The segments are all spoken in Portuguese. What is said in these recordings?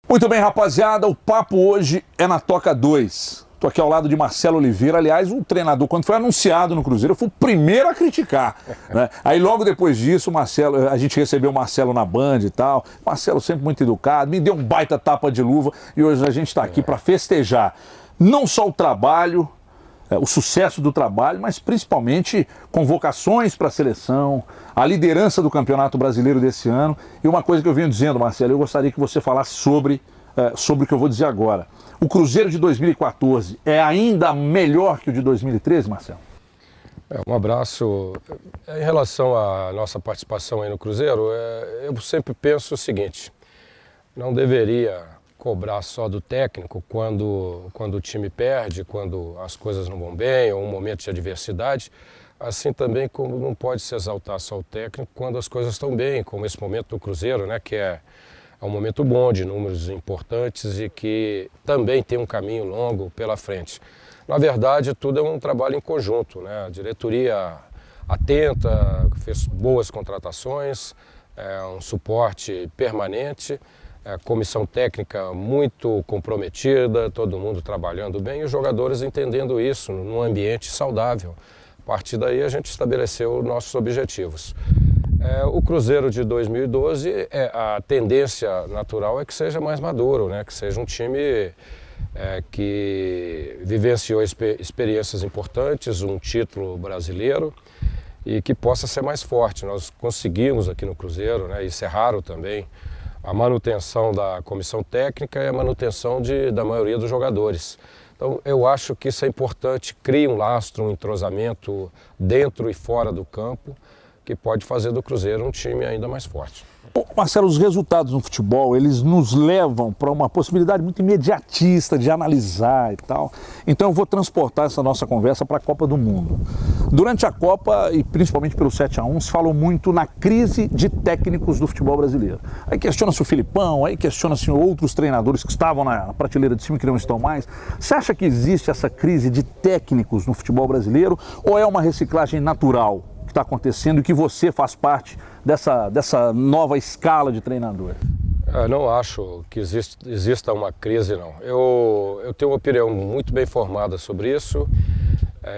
Muito bem, rapaziada, o papo hoje é na Toca 2. Estou aqui ao lado de Marcelo Oliveira, aliás, o treinador, quando foi anunciado no Cruzeiro, eu fui o primeiro a criticar, né? Aí logo depois disso, a gente recebeu o Marcelo na Band e tal. Marcelo sempre muito educado, me deu um baita tapa de luva e hoje a gente está aqui para festejar não só o trabalho, o sucesso do trabalho, mas principalmente convocações para a seleção, a liderança do Campeonato Brasileiro desse ano. E uma coisa que eu venho dizendo, Marcelo, eu gostaria que você falasse sobre o que eu vou dizer agora. O Cruzeiro de 2014 é ainda melhor que o de 2013, Marcelo? Um abraço. Em relação à nossa participação aí no Cruzeiro, eu sempre penso o seguinte: não deveria cobrar só do técnico quando o time perde, quando as coisas não vão bem, ou um momento de adversidade. Assim também como não pode se exaltar só o técnico quando as coisas estão bem, como esse momento do Cruzeiro, né, que é um momento bom, de números importantes e que também tem um caminho longo pela frente. Na verdade, tudo é um trabalho em conjunto, né? A diretoria atenta, fez boas contratações, um suporte permanente, a comissão técnica muito comprometida, todo mundo trabalhando bem e os jogadores entendendo isso num ambiente saudável. A partir daí a gente estabeleceu nossos objetivos. O Cruzeiro de 2012, a tendência natural é que seja mais maduro, né? Que seja um time que vivenciou experiências importantes, um título brasileiro e que possa ser mais forte. Nós conseguimos aqui no Cruzeiro, né? Isso é raro também, a manutenção da comissão técnica e a manutenção da maioria dos jogadores. Então eu acho que isso é importante, cria um lastro, um entrosamento dentro e fora do campo, que pode fazer do Cruzeiro um time ainda mais forte. Marcelo, os resultados no futebol, eles nos levam para uma possibilidade muito imediatista de analisar e tal. Então eu vou transportar essa nossa conversa para a Copa do Mundo. Durante a Copa, e principalmente pelo 7-1, se falou muito na crise de técnicos do futebol brasileiro. Aí questiona-se o Filipão, aí questiona-se outros treinadores que estavam na prateleira de cima e que não estão mais. Você acha que existe essa crise de técnicos no futebol brasileiro ou é uma reciclagem natural que está acontecendo e que você faz parte dessa nova escala de treinador? Eu não acho que exista uma crise, não. Eu tenho uma opinião muito bem formada sobre isso.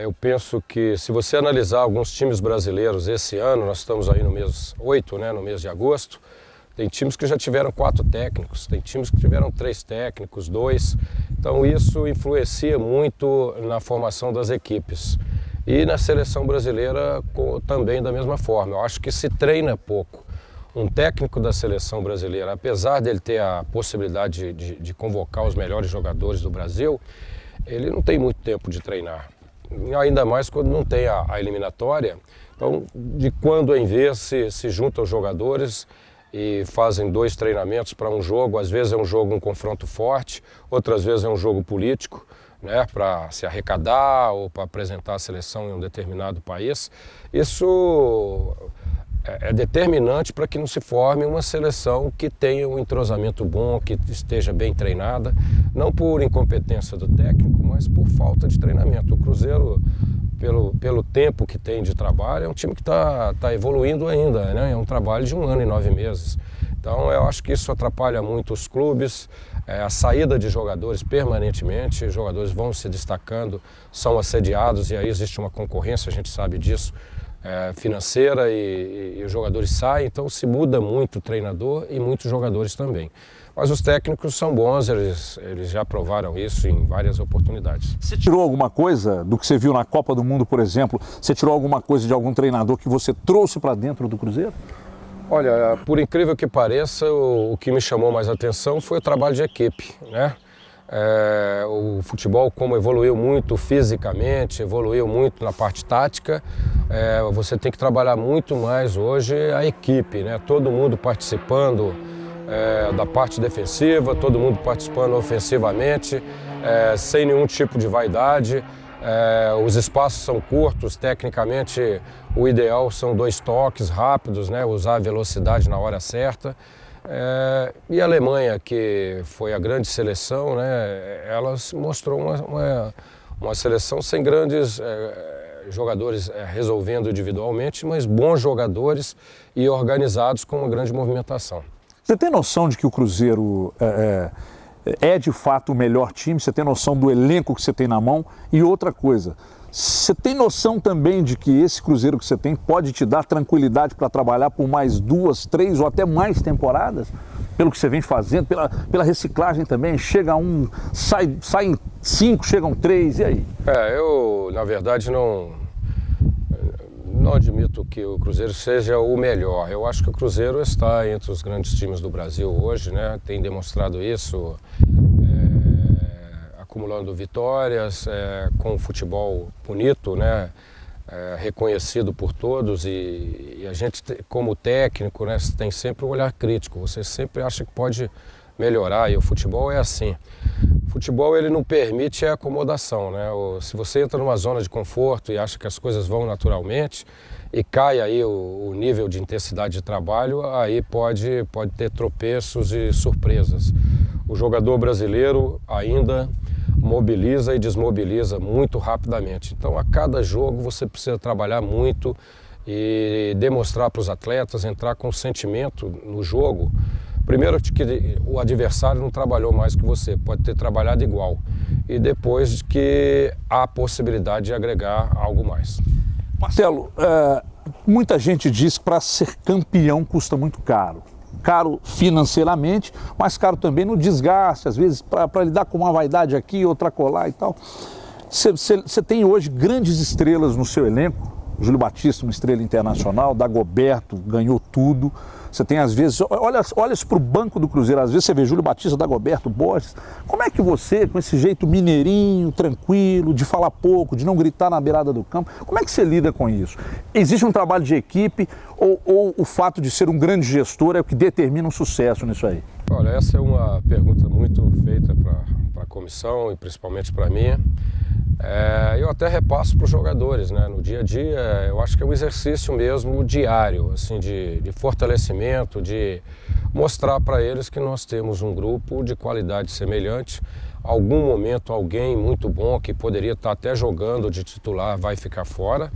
Eu penso que se você analisar alguns times brasileiros esse ano, nós estamos aí no mês 8, né, no mês de agosto, tem times que já tiveram 4 técnicos, tem times que tiveram 3 técnicos, 2. Então isso influencia muito na formação das equipes. E na seleção brasileira também da mesma forma. Eu acho que se treina pouco. Um técnico da seleção brasileira, apesar dele ter a possibilidade de convocar os melhores jogadores do Brasil, ele não tem muito tempo de treinar. Ainda mais quando não tem a eliminatória. Então, de quando em vez se juntam os jogadores e fazem 2 treinamentos para um jogo. Às vezes é um jogo, um confronto forte, outras vezes é um jogo político, né, para se arrecadar ou para apresentar a seleção em um determinado país. Isso é determinante para que não se forme uma seleção que tenha um entrosamento bom, que esteja bem treinada, não por incompetência do técnico, mas por falta de treinamento. O Cruzeiro, pelo tempo que tem de trabalho, é um time que está evoluindo ainda, né? É um trabalho de 1 ano e 9 meses. Então eu acho que isso atrapalha muito os clubes, a saída de jogadores permanentemente, os jogadores vão se destacando, são assediados e aí existe uma concorrência, a gente sabe disso, financeira e os jogadores saem, então se muda muito o treinador e muitos jogadores também. Mas os técnicos são bons, eles já provaram isso em várias oportunidades. Você tirou alguma coisa do que você viu na Copa do Mundo, por exemplo? Você tirou alguma coisa de algum treinador que você trouxe para dentro do Cruzeiro? Olha, por incrível que pareça, o que me chamou mais atenção foi o trabalho de equipe, né? O futebol, como evoluiu muito fisicamente, evoluiu muito na parte tática, você tem que trabalhar muito mais hoje a equipe, né? Todo mundo participando da parte defensiva, todo mundo participando ofensivamente, sem nenhum tipo de vaidade. Os espaços são curtos, tecnicamente o ideal são 2 toques rápidos, né? Usar a velocidade na hora certa. E a Alemanha, que foi a grande seleção, né? Ela mostrou uma seleção sem grandes jogadores resolvendo individualmente, mas bons jogadores e organizados com uma grande movimentação. Você tem noção de que o Cruzeiro é de fato o melhor time? Você tem noção do elenco que você tem na mão? E outra coisa, você tem noção também de que esse Cruzeiro que você tem pode te dar tranquilidade para trabalhar por mais 2, 3 ou até mais temporadas? Pelo que você vem fazendo, pela reciclagem também, chega um, saem 5, chegam 3, e aí? Eu, na verdade, não admito que o Cruzeiro seja o melhor. Eu acho que o Cruzeiro está entre os grandes times do Brasil hoje, né? Tem demonstrado isso, acumulando vitórias, com um futebol bonito, né? Reconhecido por todos, e a gente, como técnico, né, tem sempre um olhar crítico. Você sempre acha que pode melhorar, e o futebol é assim. O futebol, ele não permite a acomodação, né? Se você entra numa zona de conforto e acha que as coisas vão naturalmente e cai aí o nível de intensidade de trabalho, aí pode ter tropeços e surpresas. O jogador brasileiro ainda mobiliza e desmobiliza muito rapidamente. Então, a cada jogo você precisa trabalhar muito e demonstrar para os atletas, entrar com sentimento no jogo. Primeiro, que o adversário não trabalhou mais que você, pode ter trabalhado igual. E depois que há a possibilidade de agregar algo mais. Marcelo, muita gente diz que para ser campeão custa muito caro. Caro financeiramente, mas caro também no desgaste, às vezes para lidar com uma vaidade aqui, outra colar e tal. Você tem hoje grandes estrelas no seu elenco. Júlio Batista, uma estrela internacional, Dagoberto ganhou tudo. Você tem às vezes, olha para o banco do Cruzeiro, às vezes você vê Júlio Batista, Dagoberto, Borges. Como é que você, com esse jeito mineirinho, tranquilo, de falar pouco, de não gritar na beirada do campo, como é que você lida com isso? Existe um trabalho de equipe ou o fato de ser um grande gestor é o que determina um sucesso nisso aí? Olha, essa é uma pergunta muito feita para a comissão e principalmente para mim. Eu até repasso para os jogadores, né? No dia a dia, eu acho que é um exercício mesmo diário, assim, de fortalecimento, de mostrar para eles que nós temos um grupo de qualidade semelhante. Algum momento alguém muito bom que poderia estar até jogando de titular vai ficar fora,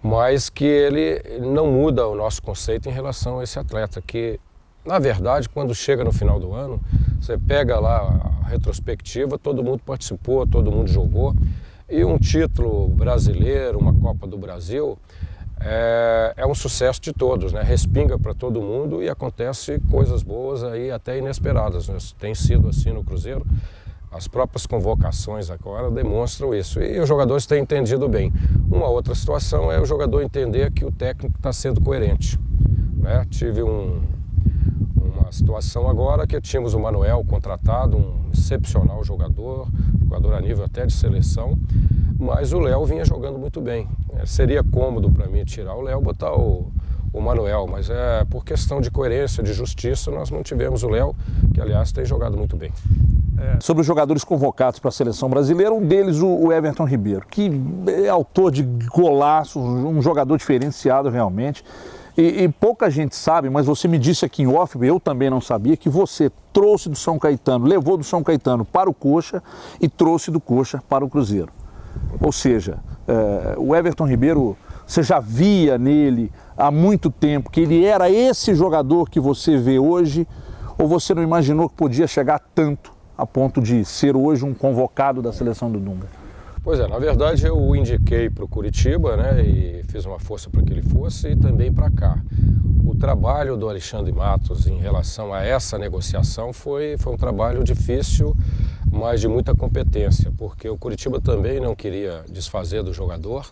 mas que ele não muda o nosso conceito em relação a esse atleta, que na verdade, quando chega no final do ano, você pega lá a retrospectiva, todo mundo participou, todo mundo jogou. E um título brasileiro, uma Copa do Brasil, é um sucesso de todos, né? Respinga para todo mundo e acontece coisas boas aí, até inesperadas, né? Tem sido assim no Cruzeiro. As próprias convocações agora demonstram isso. E os jogadores têm entendido bem. Uma outra situação é o jogador entender que o técnico está sendo coerente, né? Tive uma situação agora que tínhamos o Manuel contratado, um excepcional jogador a nível até de seleção, mas o Léo vinha jogando muito bem. Seria cômodo para mim tirar o Léo e botar o Manuel, mas por questão de coerência, de justiça, nós mantivemos o Léo, que aliás tem jogado muito bem. Sobre os jogadores convocados para a seleção brasileira, um deles o Everton Ribeiro, que é autor de golaços, um jogador diferenciado realmente. E pouca gente sabe, mas você me disse aqui em off, eu também não sabia, que você trouxe do São Caetano, levou do São Caetano para o Coxa e trouxe do Coxa para o Cruzeiro. Ou seja, o Everton Ribeiro, você já via nele há muito tempo que ele era esse jogador que você vê hoje, ou você não imaginou que podia chegar tanto a ponto de ser hoje um convocado da seleção do Dunga? Pois na verdade eu o indiquei para o Curitiba, né, e fiz uma força para que ele fosse e também para cá. O trabalho do Alexandre Matos em relação a essa negociação foi um trabalho difícil, mas de muita competência, porque o Curitiba também não queria desfazer do jogador,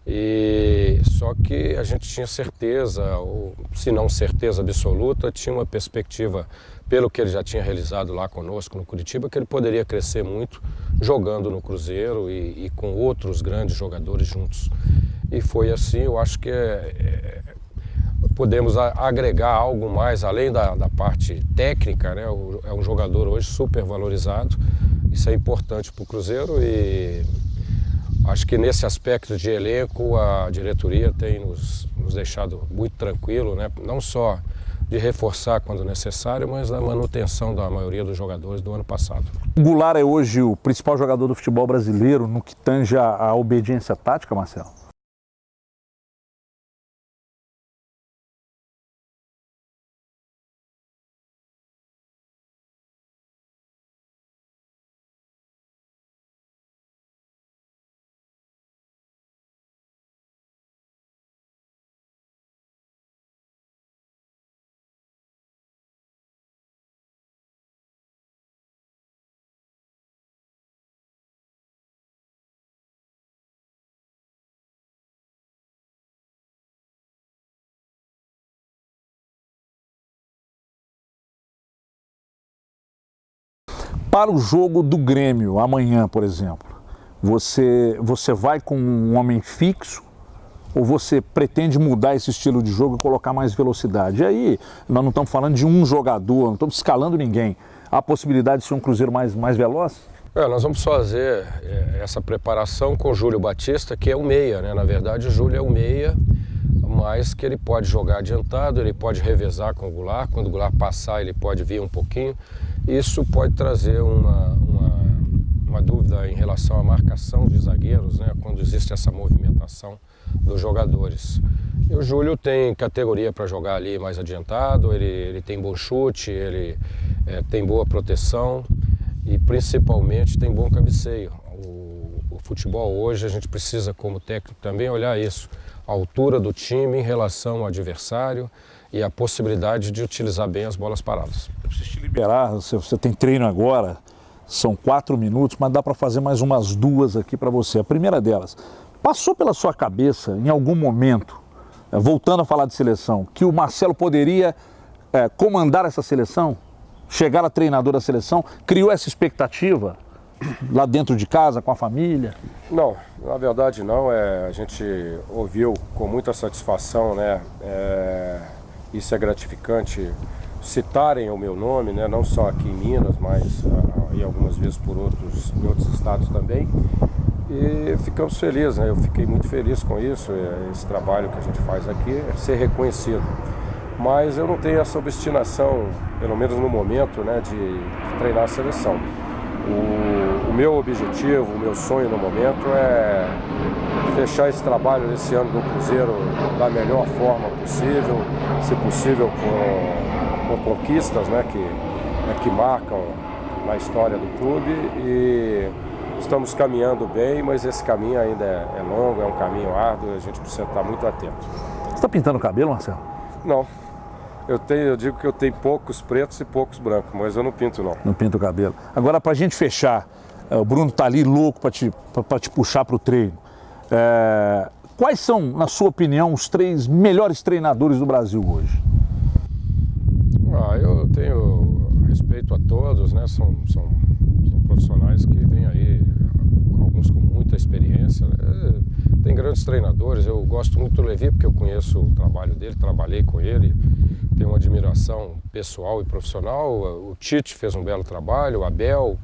e só que a gente tinha certeza, ou se não certeza absoluta, tinha uma perspectiva, pelo que ele já tinha realizado lá conosco no Curitiba, que ele poderia crescer muito jogando no Cruzeiro e com outros grandes jogadores juntos. E foi assim. Eu acho que podemos agregar algo mais, além da parte técnica, né? É um jogador hoje super valorizado, isso é importante para o Cruzeiro, e acho que nesse aspecto de elenco a diretoria tem nos deixado muito tranquilo, né? Não só de reforçar quando necessário, mas da manutenção da maioria dos jogadores do ano passado. O Goulart é hoje o principal jogador do futebol brasileiro no que tange a obediência tática, Marcelo? Para o jogo do Grêmio, amanhã, por exemplo, você vai com um homem fixo ou você pretende mudar esse estilo de jogo e colocar mais velocidade? E aí, nós não estamos falando de um jogador, não estamos escalando ninguém. Há a possibilidade de ser um Cruzeiro mais veloz? Nós vamos fazer essa preparação com o Júlio Batista, que é o meia, né? Na verdade, o Júlio é o meia, mas que ele pode jogar adiantado, ele pode revezar com o Goulart. Quando o Goulart passar, ele pode vir um pouquinho. Isso pode trazer uma dúvida em relação à marcação de zagueiros, né? Quando existe essa movimentação dos jogadores. E o Júlio tem categoria para jogar ali mais adiantado, ele tem bom chute, ele tem boa proteção e principalmente tem bom cabeceio. O futebol hoje a gente precisa, como técnico, também olhar isso, a altura do time em relação ao adversário e a possibilidade de utilizar bem as bolas paradas. Eu preciso te liberar, você tem treino agora, são 4 minutos, mas dá para fazer mais umas 2 aqui para você. A primeira delas, passou pela sua cabeça em algum momento, voltando a falar de seleção, que o Marcelo poderia comandar essa seleção? Chegar a treinador da seleção? Criou essa expectativa lá dentro de casa, com a família? Não, na verdade não. A gente ouviu com muita satisfação, né? Isso é gratificante, citarem o meu nome, né? Não só aqui em Minas, mas e algumas vezes em outros estados também. E ficamos felizes, né? Eu fiquei muito feliz com isso, esse trabalho que a gente faz aqui, ser reconhecido. Mas eu não tenho essa obstinação, pelo menos no momento, né, de treinar a seleção. O meu objetivo, o meu sonho no momento é fechar esse trabalho desse ano do Cruzeiro da melhor forma possível, se possível com conquistas, né, que marcam na história do clube, e estamos caminhando bem, mas esse caminho ainda é longo, é um caminho árduo, a gente precisa estar muito atento. Você está pintando o cabelo, Marcelo? Não. Eu digo que eu tenho poucos pretos e poucos brancos, mas eu não pinto não. Não pinto o cabelo. Agora, para a gente fechar, o Bruno está ali louco para te puxar para o treino. Quais são, na sua opinião, os 3 melhores treinadores do Brasil hoje? Eu tenho respeito a todos, né? São profissionais que vêm aí, alguns com muita experiência, né? Tem grandes treinadores, eu gosto muito do Levi porque eu conheço o trabalho dele, trabalhei com ele, tenho uma admiração pessoal e profissional. O Tite fez um belo trabalho, o Abel,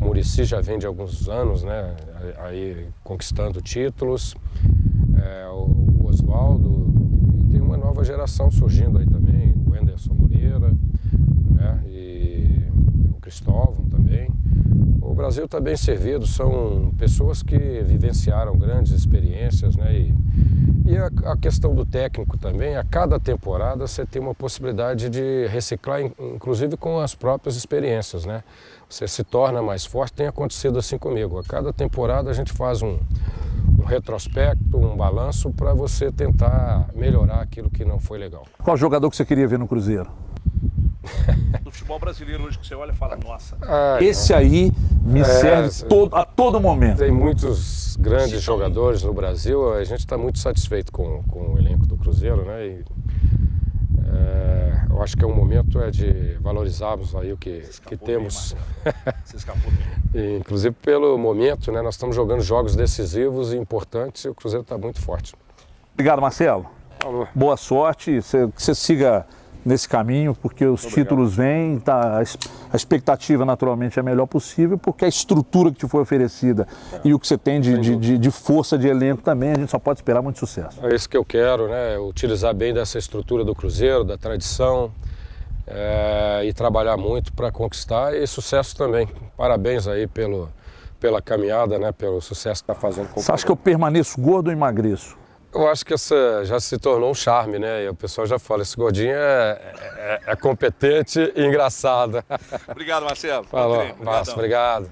o Muricy já vem de alguns anos, né, aí conquistando títulos, o Oswaldo, e tem uma nova geração surgindo aí também, o Anderson Moreira, né, e o Cristóvão também. O Brasil está bem servido, são pessoas que vivenciaram grandes experiências, né? E a questão do técnico também, a cada temporada você tem uma possibilidade de reciclar, inclusive com as próprias experiências, né? Você se torna mais forte, tem acontecido assim comigo. A cada temporada a gente faz um retrospecto, um balanço para você tentar melhorar aquilo que não foi legal. Qual jogador que você queria ver no Cruzeiro? Do futebol brasileiro hoje que você olha e fala, nossa, esse aí me serve a todo momento. Tem muitos grandes jogadores no Brasil, a gente está muito satisfeito com o elenco do Cruzeiro, né? E, eu acho que é um momento de valorizarmos aí o que temos. Você escapou bem. Inclusive pelo momento, né? Nós estamos jogando jogos decisivos e importantes e o Cruzeiro está muito forte. Obrigado, Marcelo. Falou. Boa sorte, que você siga nesse caminho, porque os títulos vêm, a expectativa naturalmente é a melhor possível, porque a estrutura que te foi oferecida e o que você tem de força de elenco também, a gente só pode esperar muito sucesso. É isso que eu quero, né? Utilizar bem dessa estrutura do Cruzeiro, da tradição, e trabalhar muito para conquistar, e sucesso também. Parabéns aí pela caminhada, né? Pelo sucesso que está fazendo. Você acha que eu permaneço gordo ou emagreço? Eu acho que essa já se tornou um charme, né? E o pessoal já fala, esse gordinho é competente e engraçado. Obrigado, Marcelo. Falou, obrigado.